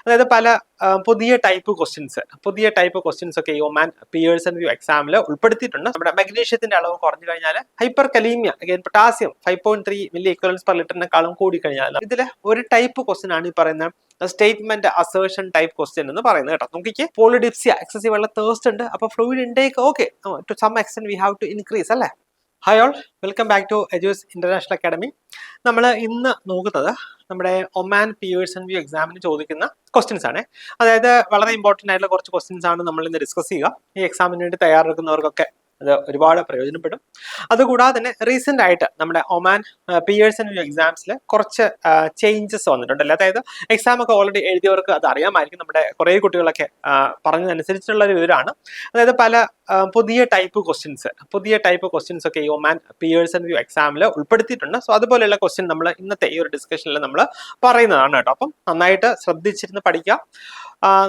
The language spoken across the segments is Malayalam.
അതായത് പല പുതിയ ടൈപ്പ് ക്വസ്റ്റ്യൻസ് ഒക്കെ ഈ ഒമാൻ പിയേഴ്സൺ വ്യൂ എക്സാമിൽ ഉൾപ്പെടുത്തിയിട്ടുണ്ട്. നമ്മുടെ മഗ്നീഷ്യത്തിന്റെ അളവ് കുറഞ്ഞു കഴിഞ്ഞാൽ hyperkalemia, again potassium 5.3 milli ഇക്വലൻസ് per ലിറ്ററിനെക്കാളും കൂടി കഴിഞ്ഞാൽ ഇതിലെ ഒരു ടൈപ്പ് ക്വസ്റ്റ്യൻ ആണ് ഈ പറയുന്ന സ്റ്റേറ്റ്മെന്റ് അസേർഷൻ ടൈപ്പ് ക്വസ്റ്റ്യൻ എന്ന് പറയുന്നത് കേട്ടോ. നോക്കിക്ക് പോളിഡിപ്സിയ, എക്സസീവ് ഉള്ള തേഴ്സ്റ്റ് ഉണ്ട്, അപ്പൊ fluid intake okay to some extent we have to increase അല്ലേ. Hi all, welcome back to എജൂസ് ഇന്റർനാഷണൽ അക്കാഡമി. നമ്മൾ ഇന്ന് നോക്കുന്നത് നമ്മുടെ ഒമാൻ പിയേഴ്സൺ വ്യൂ എക്സാമിന് ചോദിക്കുന്ന ക്വസ്റ്റ്യൻസ് ആണ്. അതായത് വളരെ ഇമ്പോർട്ടൻ്റ് ആയിട്ടുള്ള കുറച്ച് ക്വസ്റ്റ്യൻസ് ആണ് നമ്മൾ ഇന്ന് ഡിസ്കസ് ചെയ്യുക. ഈ എക്സാമിന് വേണ്ടി തയ്യാറെടുക്കുന്നവർക്കൊക്കെ അത് ഒരുപാട് പ്രയോജനപ്പെടും. അതുകൂടാതെ തന്നെ റീസെന്റ് ആയിട്ട് നമ്മുടെ ഒമാൻ പിയേഴ്സൺ വ്യൂ എക്സാംസിൽ കുറച്ച് ചേഞ്ചസ് വന്നിട്ടുണ്ടല്ലോ. അതായത് എക്സാം ഒക്കെ ഓൾറെഡി എഴുതിയവർക്ക് അത് അറിയാമായിരിക്കും. നമ്മുടെ കുറേ കുട്ടികളൊക്കെ പറഞ്ഞതനുസരിച്ചുള്ള ഒരു വിവരമാണ്. അതായത് പല പുതിയ ടൈപ്പ് ക്വസ്റ്റ്യൻസ് ഒക്കെ ഈ ഒമാൻ പിയേഴ്സൺ വ്യൂ എക്സാമിൽ ഉൾപ്പെടുത്തിയിട്ടുണ്ട്. സോ അതുപോലെയുള്ള ക്വസ്റ്റ്യൻ നമ്മൾ ഇന്നത്തെ ഈ ഒരു ഡിസ്കഷനിൽ നമ്മൾ പറയുന്നതാണ് കേട്ടോ. അപ്പം നന്നായിട്ട് ശ്രദ്ധിച്ചിരുന്ന് പഠിക്കുക.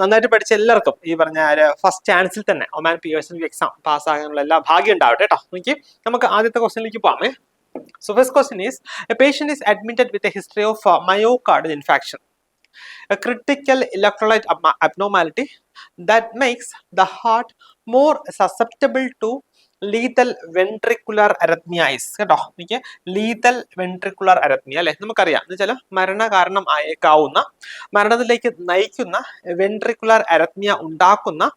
നന്നായിട്ട് പഠിച്ച എല്ലാവർക്കും ഈ പറഞ്ഞ ഫസ്റ്റ് ചാൻസിൽ തന്നെ ഒമാൻ പിയേഴ്സൺ വ്യൂ എക്സാം പാസ്സാകാനുള്ള എല്ലാ ഭാഗ്യം ഉണ്ടാവട്ടെ കേട്ടോ. നമുക്ക് ആദ്യത്തെ ക്വസ്റ്റ്യനിലേക്ക് പോകാമേ. So first question is, a patient is admitted with a history of myocardial infarction, a critical electrolyte abnormality that makes the heart more susceptible to lethal ventricular arrhythmias കേട്ടോ. എനിക്ക് ലീതൽ വെൻട്രിക്കുലർ അരത്മിയ അല്ലെ, നമുക്കറിയാം എന്ന് വെച്ചാൽ മരണകാരണം ആയേക്കാവുന്ന, മരണത്തിലേക്ക് നയിക്കുന്ന വെൻട്രിക്കുലർ അരത്മിയ ഉണ്ടാക്കുന്ന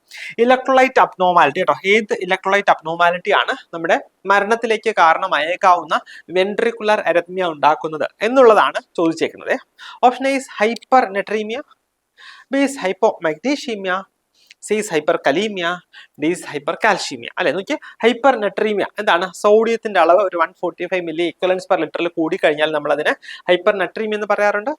ഇലക്ട്രോലൈറ്റ് അബ്നോമാലിറ്റി കേട്ടോ. ഏത് ഇലക്ട്രോലൈറ്റ് അബ്നോമാലിറ്റി ആണ് നമ്മുടെ മരണത്തിലേക്ക് കാരണമായേക്കാവുന്ന വെൻട്രിക്കുലർ അരത്മിയ ഉണ്ടാക്കുന്നത് എന്നുള്ളതാണ് ചോദിച്ചേക്കുന്നത്. Option A is hypernatremia, B is hypomagnesemia, C is hyperkalemia, D is hypercalcemia അല്ലെ. നോക്കി, ഹൈപ്പർ നെട്രീമിയ എന്താണ്? സോഡിയത്തിന്റെ അളവ് ഒരു 145 മില്ലി ഇക്വലൻസ് പെർ ലിറ്ററിൽ കൂടി കഴിഞ്ഞാൽ നമ്മൾ അതിനെ ഹൈപ്പർ നെട്രീമിയ എന്ന് പറയാറുണ്ട്.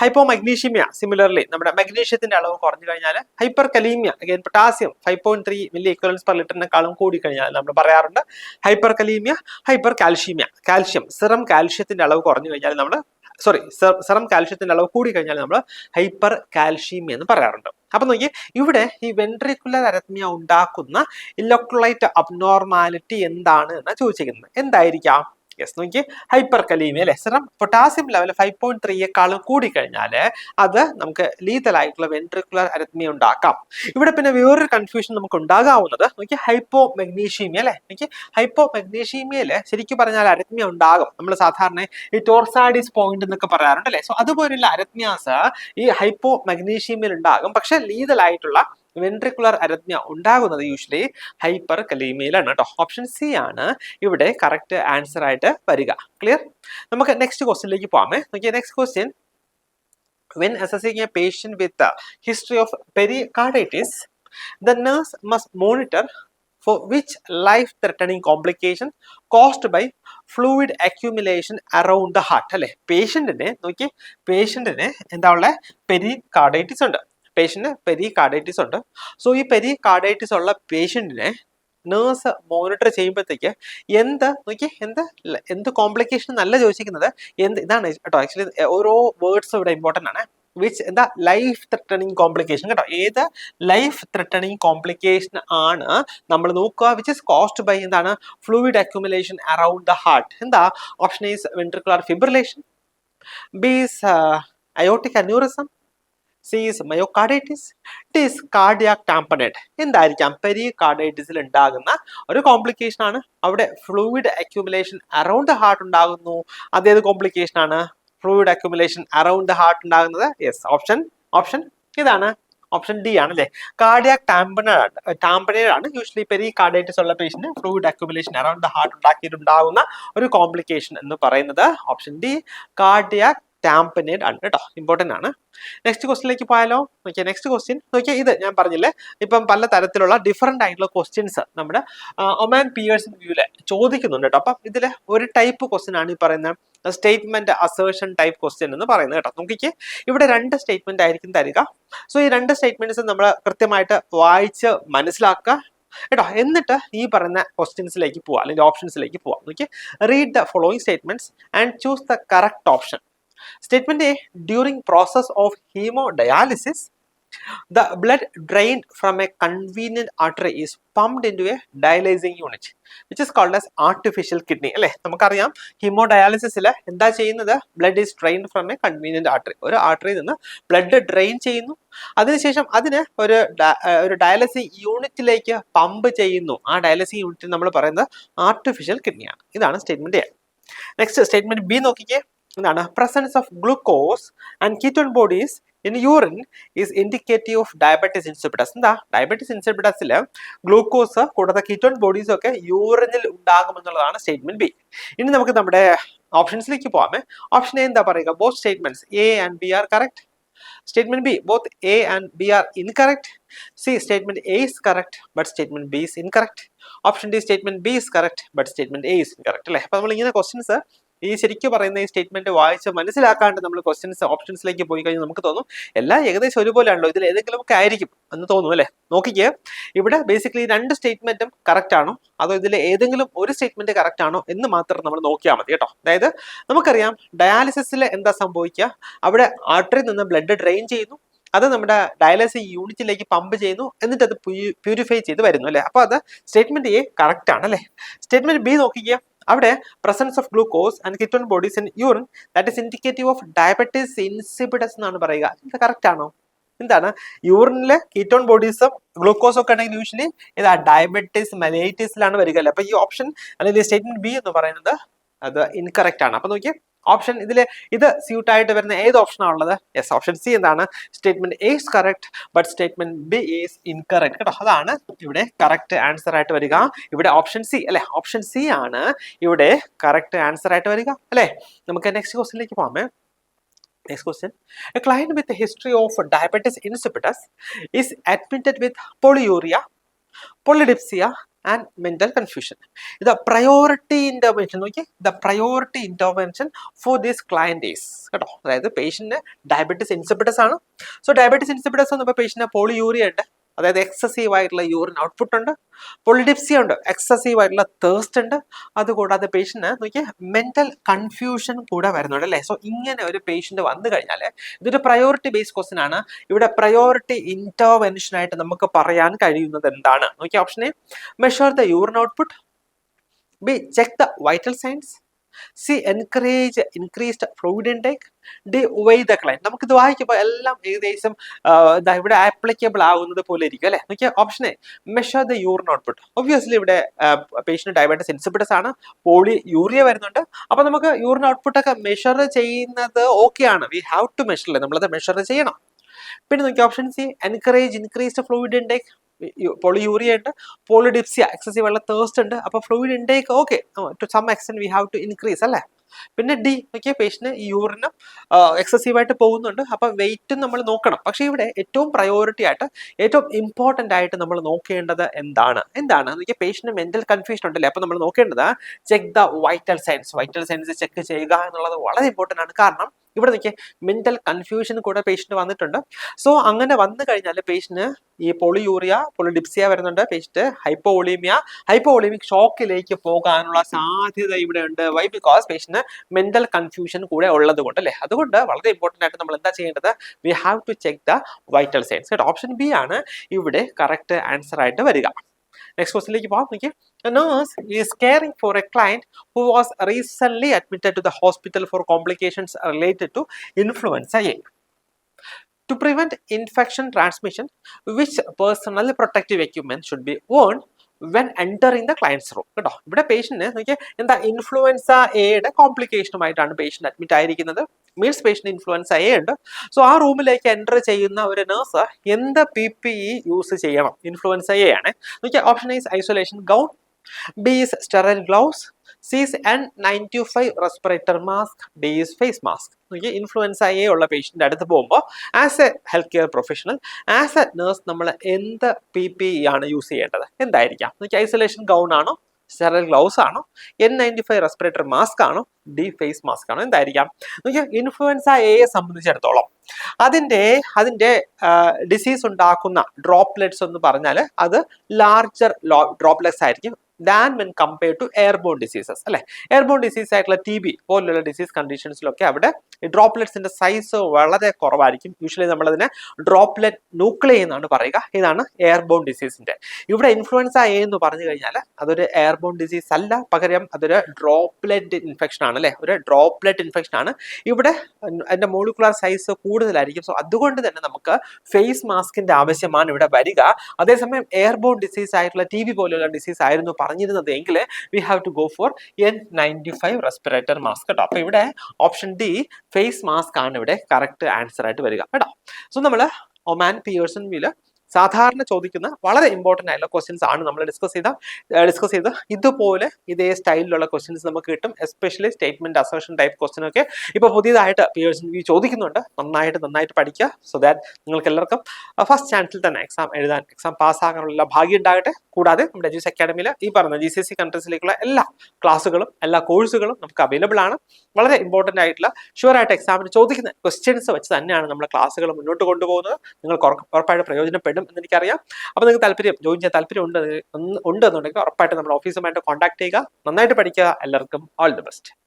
ഹൈപ്പോ മഗ്നീഷ്യമia സിമിലർലി നമ്മുടെ മഗ്നീഷ്യത്തിന്റെ അളവ് കുറഞ്ഞു കഴിഞ്ഞാൽ hyperkalemia, again potassium 5.3 milli ഇക്വലൻസ് per ലിറ്ററിനെക്കാളും കൂടി കഴിഞ്ഞാൽ നമ്മൾ പറയാറുണ്ട് hyperkalemia. Hypercalcemia, calcium serum കാൽഷ്യത്തിന്റെ അളവ് കുറഞ്ഞു കഴിഞ്ഞാൽ നമ്മൾ സെറം കാൽഷ്യത്തിന്റെ അളവ് കൂടി കഴിഞ്ഞാൽ നമ്മൾ ഹൈപ്പർ കാൽഷ്യമia എന്ന് പറയാറുണ്ട്. അപ്പൊ നോക്കി, ഇവിടെ ഈ വെൻട്രിക്കുലർ അരത്മിയ ഉണ്ടാക്കുന്ന ഇലക്ട്രോലൈറ്റ് അബ്നോർമാലിറ്റി എന്താണ് എന്നാണ് ചോദിച്ചിരിക്കുന്നത്. എന്തായിരിക്കാം? യെസ്, നോക്കി, ഹൈപ്പർ കലീമിയ അല്ലെ. സെറം പൊട്ടാസ്യം ലെവൽ 5.3യേക്കാളും കൂടി കഴിഞ്ഞാൽ അത് നമുക്ക് ലീതലായിട്ടുള്ള വെൻട്രിക്കുലർ അരത്മിയ ഉണ്ടാക്കാം. ഇവിടെ പിന്നെ വേറൊരു കൺഫ്യൂഷൻ നമുക്ക് ഉണ്ടാകാവുന്നത് നോക്കി, ഹൈപ്പോ മഗ്നീഷ്യമia അല്ലെ. നോക്കി, ഹൈപ്പോ മഗ്നീഷ്യമയില് ശരിക്കും പറഞ്ഞാൽ അരത്മിയ ഉണ്ടാകും. നമ്മൾ സാധാരണ ഈ ടോർസാഡിസ് പോയിന്റ് എന്നൊക്കെ പറയാറുണ്ട് അല്ലെ. സോ അതുപോലുള്ള അരത്മിയാസ് ഈ ഹൈപ്പോ മഗ്നീഷ്യമയിൽ ഉണ്ടാകും. പക്ഷെ ലീതലായിട്ടുള്ള വെൻട്രിക്കുലർ അരത്മിയ ഉണ്ടാകുന്നത് യൂഷ്വലി ഹൈപ്പർ കലീമിയയിലാണ് കേട്ടോ. ഓപ്ഷൻ സി ആണ് ഇവിടെ കറക്റ്റ് ആൻസർ ആയിട്ട് വരിക. ക്ലിയർ? നമുക്ക് നെക്സ്റ്റ് ക്വസ്റ്റ്യനിലേക്ക് പോകാമേ. നോക്കിയേ, next question, when assessing a patient with a history of pericarditis, the nurse must monitor for which life-threatening complication caused by fluid accumulation around the heart അല്ലെ. പേഷ്യന്റിനെ നോക്കി, പേഷ്യന്റിന് എന്താ ഉള്ള പെരികാർഡൈറ്റിസ് ഉണ്ട്. പേഷ്യന്റ് പെരികാർഡൈറ്റിസ് ഉണ്ട്. സോ ഈ പെരികാർഡൈറ്റിസ് ഉള്ള പേഷ്യന്റിനെ നേഴ്സ് മോണിറ്റർ ചെയ്യുമ്പോഴത്തേക്ക് എന്ത് കോംപ്ലിക്കേഷൻ നല്ല ചോദിച്ചിരിക്കുന്നത് ഇതാണ് കേട്ടോ. ആക്ച്വലി ഓരോ വേർഡ്സ് ഇവിടെ ഇമ്പോർട്ടൻ്റ് ആണ്. എന്താ ലൈഫ് ത്രെട്ടണിങ് കോംപ്ലിക്കേഷൻ കേട്ടോ. ഏത് ലൈഫ് ത്രെട്ടണിങ് കോംപ്ലിക്കേഷൻ ആണ് നമ്മൾ നോക്കുക? വിച്ച് ഇസ് കോസ്ഡ് ബൈ എന്താണ്? Fluid accumulation around the heart. എന്താ? Option is ventricular fibrillation, B is aortic aneurysm, C is myocarditis, D is cardiac tamponade. എന്തായിരിക്കാം? പെരികാർഡൈറ്റിസിൽ ഉണ്ടാകുന്ന ഒരു കോംപ്ലിക്കേഷൻ ആണ്. അവിടെ fluid accumulation around the heart ഉണ്ടാകുന്നു. അതേത് കോംപ്ലിക്കേഷൻ ആണ്? Fluid accumulation around the heart ഉണ്ടാകുന്നത്. യെസ്, ഓപ്ഷൻ ഇതാണ്. ഓപ്ഷൻ ഡി ആണ് അല്ലെ. കാർഡിയാക് ടാമ്പനേറ്റ് ആണ് യൂഷ്വലി പെരികാർഡൈറ്റിസ് ഉള്ള patient fluid accumulation around the heart ഉണ്ടാക്കിയിട്ടുണ്ടാകുന്ന ഒരു കോംപ്ലിക്കേഷൻ എന്ന് പറയുന്നത് ഓപ്ഷൻ ഡി കാർഡിയാക് ടാമ്പനേറ്റ് ആണ് കേട്ടോ. ഇമ്പോർട്ടൻ്റ് ആണ്. നെക്സ്റ്റ് ക്വസ്റ്റ്യനിലേക്ക് പോയാലോ. നോക്കിയാൽ നെക്സ്റ്റ് ക്വസ്റ്റ്യൻ നോക്കിയാൽ, ഇത് ഞാൻ പറഞ്ഞില്ലേ ഇപ്പം പല തരത്തിലുള്ള ഡിഫറെന്റ് ആയിട്ടുള്ള ക്വസ്റ്റ്യൻസ് നമ്മുടെ ഒമാൻ പിയേഴ്സൺ വ്യൂവില് ചോദിക്കുന്നുണ്ട് കേട്ടോ. അപ്പം ഇതിൽ ഒരു ടൈപ്പ് ക്വസ്റ്റ്യൻ ആണ് ഈ പറയുന്ന സ്റ്റേറ്റ്മെന്റ് അസേർഷൻ ടൈപ്പ് ക്വസ്റ്റ്യൻ എന്ന് പറയുന്നത് കേട്ടോ. നോക്കിക്കേ, ഇവിടെ 2 സ്റ്റേറ്റ്മെന്റ് ആയിരിക്കും തരിക. സോ ഈ 2 സ്റ്റേറ്റ്മെന്റ്സ് നമ്മൾ കൃത്യമായിട്ട് വായിച്ച് മനസ്സിലാക്കുക കേട്ടോ. എന്നിട്ട് ഈ പറയുന്ന ക്വസ്റ്റ്യൻസിലേക്ക് പോവാം, അല്ലെങ്കിൽ ഓപ്ഷൻസിലേക്ക് പോവാം. നോക്കിയേ, read the following statements and choose the correct option. Statement A, during process of hemodialysis, The blood drained from a convenient artery is pumped into a dialyzing unit, which is called as artificial kidney. അല്ലെ, നമുക്കറിയാം ഹീമോഡയാലിസിസിൽ എന്താ ചെയ്യുന്നത്? Blood is drained from A convenient artery. ഒരു ആർട്ടറിയിൽ നിന്ന് ബ്ലഡ് ഡ്രെയിൻ ചെയ്യുന്നു, അതിനുശേഷം അതിന് ഒരു ഡയാലിസിസ് യൂണിറ്റിലേക്ക് പമ്പ് ചെയ്യുന്നു. ആ ഡയാലിസിസ് യൂണിറ്റ് നമ്മൾ പറയുന്നത് ആർട്ടിഫിഷ്യൽ കിഡ്നിയാണ്. ഇതാണ് statement A. Next statement B നോക്കിക്കേ. എന്താണ്? Presence of glucose and ketone bodies in urine is indicative of diabetes insipidus. എന്താ? ഡയബറ്റിസ് ഇൻസിപ്പിഡസിൽ ഗ്ലൂക്കോസ് കൂടാതെ കീറ്റോൺ ബോഡീസ് ഒക്കെ യൂറിനിൽ ഉണ്ടാകുമെന്നുള്ളതാണ് സ്റ്റേറ്റ്മെന്റ് ബി. ഇനി നമുക്ക് നമ്മുടെ ഓപ്ഷൻസിലേക്ക് പോകാമേ. ഓപ്ഷൻ എ എന്താ പറയുക? Both statements A and B are correct. Statement B, both A and B are incorrect. C, statement A is correct, but statement B is incorrect. Option D, statement B is correct, but statement A is incorrect. അല്ലേ? അപ്പോൾ നമ്മൾ ഇങ്ങനെ ക്വസ്റ്റ്യൻസ് ഈ ശരിക്കും പറയുന്ന ഈ സ്റ്റേറ്റ്മെന്റ് വായിച്ച് മനസ്സിലാക്കാണ്ട് നമ്മൾ ക്വസ്റ്റ്യൻസ് ഓപ്ഷൻസിലേക്ക് പോയി കഴിഞ്ഞാൽ നമുക്ക് തോന്നും എല്ലാം ഏകദേശം ഒരുപോലെയാണല്ലോ, ഇതിൽ ഏതെങ്കിലും ഒക്കെ ആയിരിക്കും എന്ന് തോന്നും അല്ലേ? നോക്കിക്കേ, ഇവിടെ ബേസിക്കലി രണ്ട് സ്റ്റേറ്റ്മെന്റും കറക്റ്റ് ആണോ അതോ ഇതിൽ ഏതെങ്കിലും ഒരു സ്റ്റേറ്റ്മെന്റ് കറക്റ്റ് ആണോ എന്ന് മാത്രം നമ്മൾ നോക്കിയാൽ മതി കേട്ടോ. അതായത് നമുക്കറിയാം ഡയാലിസിസിൽ എന്താ സംഭവിക്കുക? അവിടെ ആർട്ടറിയിൽ നിന്ന് ബ്ലഡ് ഡ്രെയിൻ ചെയ്യുന്നു, അത് നമ്മുടെ ഡയാലിസിസ് യൂണിറ്റിലേക്ക് പമ്പ് ചെയ്യുന്നു, എന്നിട്ട് അത് പ്യൂരിഫൈ ചെയ്ത് വരുന്നു അല്ലേ? അപ്പോൾ അത് സ്റ്റേറ്റ്മെന്റ് എ കറക്റ്റ് ആണ് അല്ലേ? സ്റ്റേറ്റ്മെന്റ് ബി നോക്കിക്കുക, അവിടെ presence of glucose and ketone bodies in urine that is indicative of diabetes insipidus എന്നാണ് പറയുക. ഇത് കറക്റ്റ് ആണോ? എന്താണ്? യൂറിനിലെ കീറ്റോൺ ബോഡീസും ഗ്ലൂക്കോസും ഒക്കെ ഉണ്ടെങ്കിൽ യൂഷ്വലി ഇതാ ഡയബറ്റിസ് മെലൈറ്റിസിലാണ് വരിക അല്ലേ? അപ്പൊ ഈ ഓപ്ഷൻ അല്ലെങ്കിൽ സ്റ്റേറ്റ്മെന്റ് ബി എന്ന് പറയുന്നത് അത് ഇൻകറക്റ്റ് ആണ്. അപ്പൊ നോക്കിയേ, ഓപ്ഷൻ ഇത് സ്യൂട്ട് ആയിട്ട് വരുന്ന ഏത് ഓപ്ഷനാണ് ഉള്ളത്? യെസ്, ഓപ്ഷൻ സി എന്താണ്? Statement A is correct but statement B is incorrect കേട്ടോ. അതാണ് ഇവിടെ കറക്റ്റ് ആൻസർ ആയിട്ട് വരിക. ഇവിടെ ഓപ്ഷൻ സി അല്ലെ, ഓപ്ഷൻ സി ആണ് ഇവിടെ കറക്റ്റ് ആൻസർ ആയിട്ട് വരിക അല്ലെ? നമുക്ക് നെക്സ്റ്റ് ക്വസ്റ്റ്യനിലേക്ക് പോകാമേ. Next question. A client with a history of diabetes insipidus is admitted with polyuria, polydipsia and mental confusion. The priority intervention, okay? The priority intervention for this client is കേട്ടോ. അതായത് പേഷ്യന്റിന് ഡയബറ്റിസ് ഇൻസിപ്പിഡസ് ആണ്. സോ ഡയബറ്റിസ് ഇൻസിപ്പിഡസ് എന്ന് പേഷ്യന്റിന് പോളിയൂറിയ ഉണ്ട്, അതായത് എക്സസീവ് ആയിട്ടുള്ള യൂറിൻ ഔട്ട്പുട്ട് ഉണ്ട്, പൊളിഡിപ്സിയ ഉണ്ട്, എക്സസീവ് ആയിട്ടുള്ള തേഴ്സ്റ്റ് ഉണ്ട്, അതുകൂടാതെ പേഷ്യന്റ് നോക്കിയ മെന്റൽ കൺഫ്യൂഷൻ കൂടെ വരുന്നുണ്ട് അല്ലേ? സോ ഇങ്ങനെ ഒരു പേഷ്യന്റ് വന്നു കഴിഞ്ഞാൽ ഇതൊരു പ്രയോറിറ്റി ബേസ്ഡ് ക്വസ്റ്റ്യൻ ആണ്. ഇവിടെ പ്രയോറിറ്റി ഇന്റർവെൻഷൻ ആയിട്ട് നമുക്ക് പറയാൻ കഴിയുന്നത് എന്താണ്? നോക്കിയ option A, measure the urine output. B, check the vital signs. C, encourage increased fluid intake. D, weigh the client. നമുക്കിത് വായിക്കുമ്പോൾ എല്ലാം ഏകദേശം ഇവിടെ ആപ്ലിക്കബിൾ ആവുന്നത് പോലെ ഇരിക്കും അല്ലെ? നോക്കിയാൽ option A, measure the urine output. Obviously ഇവിടെ പേഷ്യന്റ് ഡയബറ്റിസ് ഇൻസിപ്പിഡസ് ആണ്, പോളി യൂറിയ വരുന്നുണ്ട്. അപ്പൊ നമുക്ക് യൂറിൻ ഔട്ട്പുട്ട് ഒക്കെ മെഷർ ചെയ്യുന്നത് ഓക്കെ ആണ്. വി ഹാവ് ടു മെഷർ അല്ലേ, നമ്മളത് മെഷർ ചെയ്യണം. പിന്നെ നോക്കിയാൽ option C, encourage increased fluid intake. Polyuria ഉണ്ട്, പോളിഡിപ്സിയ എക്സസീവ് ഉള്ള തേഴ്സ്റ്റ് ഉണ്ട്. അപ്പൊ fluid intake okay, to some extent we have to increase അല്ലേ? പിന്നെ ഡി നോക്കിയ പേഷ്യന്റ് യൂറിനും എക്സസീവ് ആയിട്ട് പോകുന്നുണ്ട്, അപ്പൊ വെയിറ്റും നമ്മൾ നോക്കണം. പക്ഷെ ഇവിടെ ഏറ്റവും പ്രയോറിറ്റി ആയിട്ട് ഏറ്റവും ഇമ്പോർട്ടന്റ് ആയിട്ട് നമ്മൾ നോക്കേണ്ടത് എന്താണ് നോക്കിയ പേഷ്യന്റ് മെന്റൽ കൺഫ്യൂഷൻ ഉണ്ടല്ലേ? അപ്പൊ നമ്മൾ നോക്കേണ്ടത് check the vital signs. Vital signs check ചെയ്യുക എന്നുള്ളത് വളരെ ഇമ്പോർട്ടന്റ് ആണ്. കാരണം ഇവിടെ നോക്കിയ മെന്റൽ കൺഫ്യൂഷൻ കൂടെ പേഷ്യന്റ് വന്നിട്ടുണ്ട്. സോ അങ്ങനെ വന്നു കഴിഞ്ഞാൽ പേഷ്യന്റ് ഈ പോളിയൂറിയ, പോളിഡിപ്സിയ വരുന്നുണ്ട്, പേഷ്യന്റ് ഹൈപ്പോവോളീമിക് ഷോക്കിലേക്ക് പോകാനുള്ള സാധ്യത ഇവിടെ ഉണ്ട്. Why? Because patient mental confusion കൂടെ ഉള്ളത് കൊണ്ട് അല്ലേ? അതുകൊണ്ട് വളരെ ഇമ്പോർട്ടന്റ് ആയിട്ട് നമ്മൾ എന്താ ചെയ്യേണ്ടത്? We have to check the vital signs കേട്ടോ. ഓപ്ഷൻ ബി ആണ് ഇവിടെ കറക്റ്റ് ആൻസർ ആയിട്ട് വരിക. നെക്സ്റ്റ് ക്വസ്റ്റ്യനിലേക്ക് പോകാം. നോക്കി, a nurse is caring for a client who was recently admitted to the hospital for complications related to influenza A. To prevent infection transmission, which personal protective equipment should be worn when entering the client's room? കേട്ടോ, ഇവിടെ പേഷ്യന്റ് നോക്കിയാൽ എന്താ ഇൻഫ്ലുവൻസ എയുടെ കോംപ്ലിക്കേഷനുമായിട്ടാണ് പേഷ്യന്റ് അഡ്മിറ്റ് ആയിരിക്കുന്നത്. മീൻസ് പേഷ്യന്റ് ഇൻഫ്ലുവൻസ എ ഉണ്ട്. സോ ആ റൂമിലേക്ക് എൻ്റർ ചെയ്യുന്ന ഒരു നഴ്സ് എന്ത് PPE യൂസ് ചെയ്യണം? ഇൻഫ്ലുവൻസ എ ആണ്. നോക്കിയാൽ option is isolation gown. B is sterile gloves. C is N95 respirator mask. D is face mask. നോക്കിയാൽ ഇൻഫ്ലുവൻസ എ ഉള്ള പേഷ്യന്റ് അടുത്ത് പോകുമ്പോൾ as A health care professional, as A nurse നമ്മൾ എന്ത് PPE ആണ് യൂസ് ചെയ്യേണ്ടത്? എന്തായിരിക്കാം? നോക്കിയാൽ ഐസൊലേഷൻ ഗൗൺ ആണോ, സ്റ്റെറൈൽ ഗ്ലൗസ് ആണോ, N95 റെസ്പിറേറ്റർ മാസ്ക് ആണോ, ഡി ഫേസ് മാസ്ക് ആണോ? എന്തായിരിക്കാം? നോക്കിയാൽ ഇൻഫ്ലുവൻസ എയെ സംബന്ധിച്ചിടത്തോളം അതിന്റെ ഡിസീസ് ഉണ്ടാക്കുന്ന ഡ്രോപ്ലെറ്റ്സ് എന്ന് പറഞ്ഞാൽ അത് ലാർജർ ഡ്രോപ്ലെറ്റ്സ് ആയിരിക്കും. Than when compare to airborne diseases അല്ലെ. എയർബോൺ ഡിസീസ് ആയിട്ടുള്ള TB പോലുള്ള ഡിസീസ് കണ്ടീഷൻസിലൊക്കെ അവിടെ ഡ്രോപ്ലെറ്റ്സിന്റെ സൈസ് വളരെ കുറവായിരിക്കും. യൂഷ്വലി നമ്മളതിനെ ഡ്രോപ്ലെറ്റ് ന്യൂക്ലിയ എന്നാണ് പറയുക. ഇതാണ് എയർബോൺ ഡിസീസിന്റെ. ഇവിടെ ഇൻഫ്ലുവൻസ എ എന്ന് പറഞ്ഞു കഴിഞ്ഞാൽ അതൊരു എയർബോൺ ഡിസീസ് അല്ല, പകരം അതൊരു ഡ്രോപ്ലെറ്റ് ഇൻഫെക്ഷൻ ആണ് അല്ലെ, ഒരു ഡ്രോപ്ലെറ്റ് ഇൻഫെക്ഷൻ ആണ്. ഇവിടെ അതിന്റെ മോളിക്കുലർ സൈസ് കൂടുതലായിരിക്കും. സോ അതുകൊണ്ട് തന്നെ നമുക്ക് ഫേസ് മാസ്കിന്റെ ആവശ്യമാണ് ഇവിടെ വരിക. അതേസമയം എയർബോൺ ഡിസീസ് ആയിട്ടുള്ള TB പോലുള്ള ഡിസീസ് ആയിരുന്നു പറഞ്ഞിരുന്നത് എങ്കിൽ we have to go for N95 respirator mask കേട്ടോ. അപ്പൊ ഇവിടെ ഓപ്ഷൻ ഡി ഫേസ് മാസ്ക് ആണ് ഇവിടെ കറക്റ്റ് ആൻസർ ആയിട്ട് വരിക കേട്ടോ. സോ നമ്മൾ ഒമാൻ പിയേഴ്സൺ വ്യൂല് സാധാരണ ചോദിക്കുന്ന വളരെ ഇമ്പോർട്ടന്റ് ആയിട്ടുള്ള ക്വസ്റ്റ്യൻസ് ആണ് നമ്മൾ ഡിസ്കസ് ചെയ്ത് ഇതുപോലെ ഇതേ സ്റ്റൈലിലുള്ള ക്വസ്റ്റ്യൻസ് നമുക്ക് കിട്ടും. Especially statement assertion type question ഒക്കെ ഇപ്പൊ പുതിയതായിട്ട് പിയേഴ്സൺ വ്യൂ ചോദിക്കുന്നുണ്ട്. നന്നായിട്ട് പഠിക്കുക. സോ ദാറ്റ് നിങ്ങൾക്ക് എല്ലാവർക്കും ഫസ്റ്റ് ചാൻസിൽ തന്നെ എക്സാം പാസ്സാകാനുള്ള ഭാഗ്യം ഉണ്ടാകട്ടെ. കൂടാതെ നമ്മുടെ എജ്യൂസ് അക്കാഡമിയിൽ ഈ പറഞ്ഞ GCSE കൺട്രീസിലേക്കുള്ള എല്ലാ ക്ലാസ്സുകളും എല്ലാ കോഴ്സുകളും നമുക്ക് അവൈലബിൾ ആണ്. വളരെ ഇമ്പോർട്ടന്റ് ആയിട്ടുള്ള ഷുവർ ആയിട്ട് എക്സാമിന് ചോദിക്കുന്ന ക്വസ്റ്റ്യൻസ് വെച്ച് തന്നെയാണ് നമ്മൾ ക്ലാസ്സുകൾ മുന്നോട്ട് കൊണ്ടുപോകുന്നത്. നിങ്ങൾക്ക് ഉറപ്പായിട്ട് പ്രയോജനപ്പെടും എന്ന് എനിക്കറിയാം. അപ്പൊ നിങ്ങൾക്ക് ജോയിൻ ചെയ്യാൻ താല്പര്യം ഉണ്ടെന്നുണ്ടെങ്കിൽ ഉറപ്പായിട്ട് നമ്മുടെ ഓഫീസുമായിട്ട് കോൺടാക്ട് ചെയ്യുക. നന്നായിട്ട് പഠിക്കുക. എല്ലാവർക്കും ഓൾ ദി ബെസ്റ്റ്.